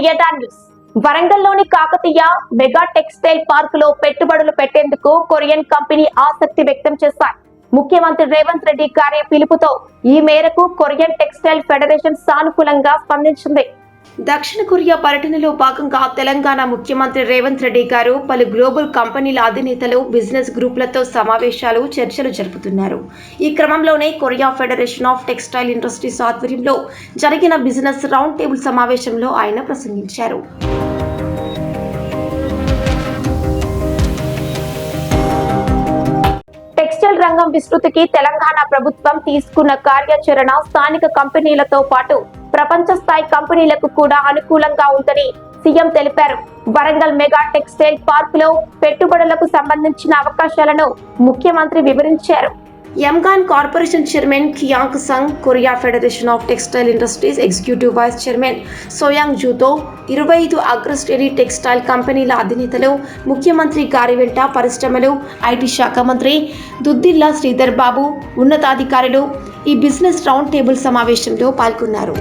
కొరియడా news. వరంగల్లోని Kakatiya mega textile park లో పెట్టుబడులు పెట్టేందుకు కొరియన్ కంపెనీ ఆసక్తి వ్యక్తం చేశాయి. ముఖ్యమంత్రి రేవంత్ రెడ్డి గారి పిలుపుతో ఈ మేరకు కొరియన్ టెక్స్టైల్ ఫెడరేషన్ సానుకూలంగా స్పందించింది. దక్షిణ కొరియా పర్యటనలో భాగంగా తెలంగాణ ముఖ్యమంత్రి రేవంత్ రెడ్డి గారు పలు గ్లోబల్ కంపెనీల అధినేతలు, బిజినెస్ గ్రూపులతో సమావేశాలు, చర్చలు జరుపుతున్నారు. ఈ క్రమంలోనే Korea federation of textile industries ఆధ్వర్యంలో జరిగిన బిజినెస్ రౌండ్ టేబుల్ సమావేశంలో ఆయన ప్రసంగించారు. టెక్స్టైల్ రంగం విస్తృతికి తెలంగాణ ప్రభుత్వం తీసుకున్న కార్యాచరణ స్థానిక కంపెనీలతో పాటు ప్రపంచ స్థాయి కంపెనీలకు కూడా అనుకూలంగా ఉందని సీఎం తెలిపారు. వరంగల్ మెగా టెక్స్టైల్ పార్క్ లో పెట్టుబడులకు సంబంధించిన అవకాశాలను ముఖ్యమంత్రి వివరించారు. Youngone corporation chairman Kiyang Sung, Korea federation of textile industries executive vice chairman Soyang జూతో 25 అగ్రశ్రేణి టెక్స్టైల్ కంపెనీల అధినేతలు ముఖ్యమంత్రి గారి వెంట పరిశ్రమలు, ఐటీ శాఖ మంత్రి దుద్దిల్లా శ్రీధర్ బాబు, ఉన్నతాధికారులు ఈ బిజినెస్ రౌండ్ టేబుల్ సమావేశంలో పాల్గొన్నారు.